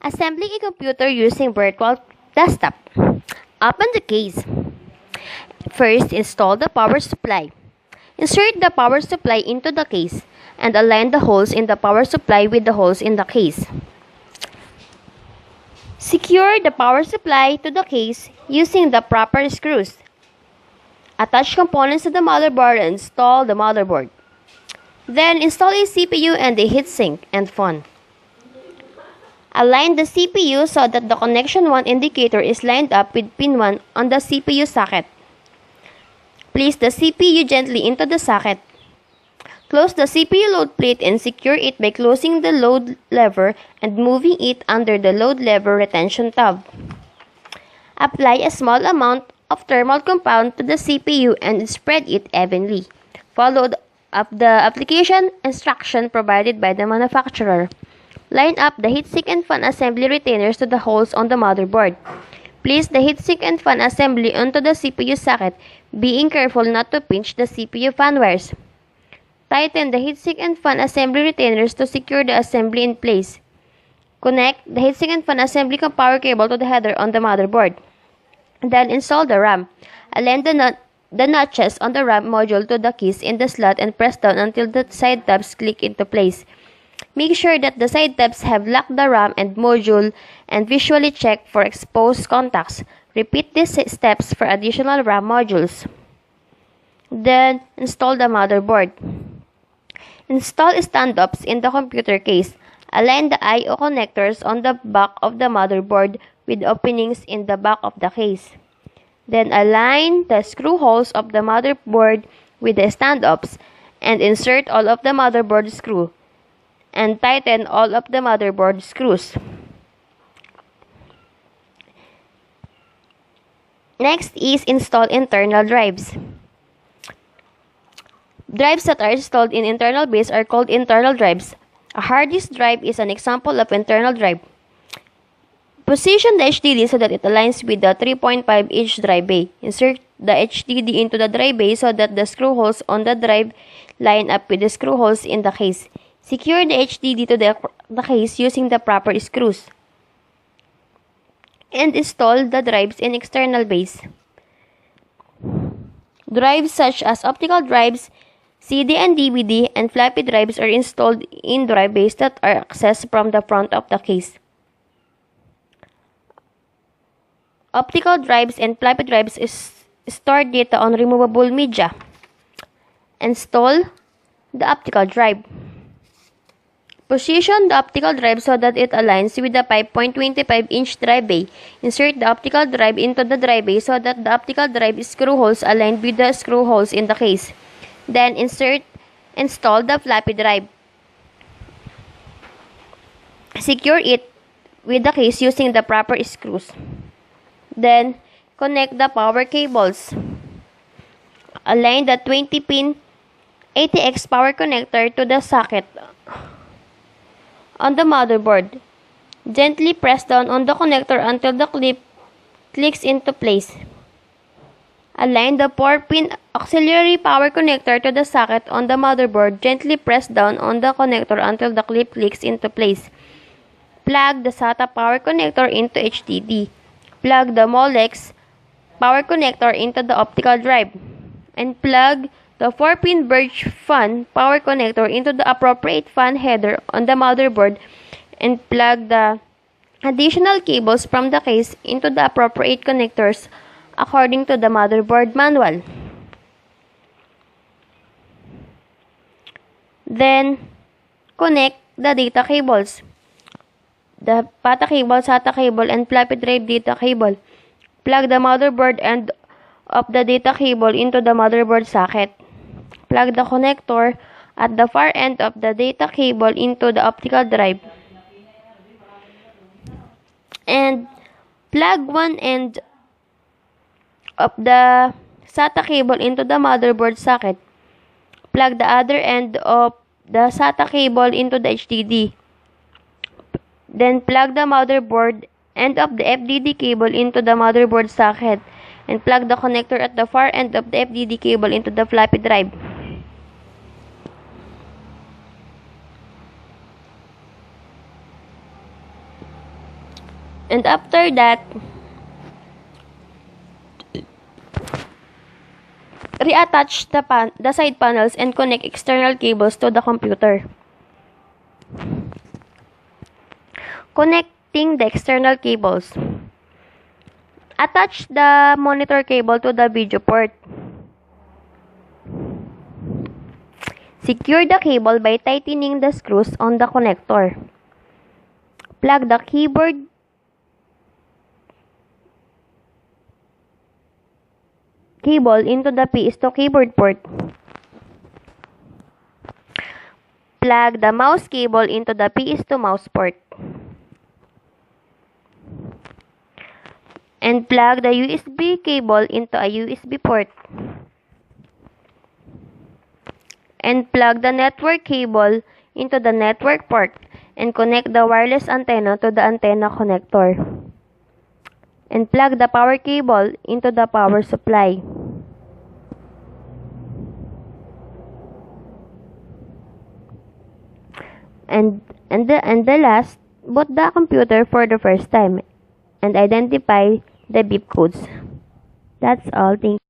Assembling a computer using virtual desktop. Open the case. First, install the power supply. Insert the power supply into the case and align the holes in the power supply with the holes in the case. Secure the power supply to the case using the proper screws. Attach components to the motherboard and install the motherboard. Then install a CPU and a heatsink and fan. Align the CPU so that the connection 1 indicator is lined up with pin 1 on the CPU socket. Place the CPU gently into the socket. Close the CPU load plate and secure it by closing the load lever and moving it under the load lever retention tab. Apply a small amount of thermal compound to the CPU and spread it evenly. Follow up the application instruction provided by the manufacturer. Line up the heatsink and fan assembly retainers to the holes on the motherboard. Place the heatsink and fan assembly onto the CPU socket, being careful not to pinch the CPU fan wires. Tighten the heatsink and fan assembly retainers to secure the assembly in place. Connect the heatsink and fan assembly power cable to the header on the motherboard. Then install the RAM. Align the notches on the RAM module to the keys in the slot and press down until the side tabs click into place. Make sure that the side tabs have locked the RAM and module and visually check for exposed contacts. Repeat these steps for additional RAM modules. Then, install the motherboard. Install stand-ups in the computer case. Align the I/O connectors on the back of the motherboard with openings in the back of the case. Then, align the screw holes of the motherboard with the stand-ups and insert all of the motherboard screw and tighten all of the motherboard screws. Next is install internal drives. Drives that are installed in internal base are called internal drives. A hard disk drive is an example of internal drive. Position the HDD so that it aligns with the 3.5-inch drive bay. Insert the HDD into the drive bay so that the screw holes on the drive line up with the screw holes in the case. Secure the HDD to the case using the proper screws. And install the drives in external base. Drives such as optical drives, CD and DVD, and floppy drives are installed in drive bays that are accessed from the front of the case. Optical drives and floppy drives store data on removable media. Install the optical drive. Position the optical drive so that it aligns with the 5.25-inch drive bay. Insert the optical drive into the drive bay so that the optical drive screw holes align with the screw holes in the case. Then install the floppy drive. Secure it with the case using the proper screws. Then connect the power cables. Align the 20-pin ATX power connector to the socket on the motherboard. Gently press down on the connector until the clip clicks into place. Align the 4-pin auxiliary power connector to the socket on the motherboard. Gently press down on the connector until the clip clicks into place. Plug the SATA power connector into HDD. Plug the Molex power connector into the optical drive. And plug the 4-pin Birch fan power connector into the appropriate fan header on the motherboard and plug the additional cables from the case into the appropriate connectors according to the motherboard manual. Then, connect the data cables. The PATA cable, SATA cable, and floppy drive data cable. Plug the motherboard end of the data cable into the motherboard socket. Plug the connector at the far end of the data cable into the optical drive. And plug one end of the SATA cable into the motherboard socket. Plug the other end of the SATA cable into the HDD. Then plug the motherboard end of the FDD cable into the motherboard socket and plug the connector at the far end of the FDD cable into the floppy drive. And after that, reattach the side panels and connect external cables to the computer. Connecting the external cables. Attach the monitor cable to the video port. Secure the cable by tightening the screws on the connector. Plug the keyboard cable into the PS2 keyboard port. Plug the mouse cable into the PS2 mouse port. And plug the USB cable into a USB port. And plug the network cable into the network port and connect the wireless antenna to the antenna connector. And plug the power cable into the power supply. And the last, boot the computer for the first time and identify the beep codes. That's all. Thank you.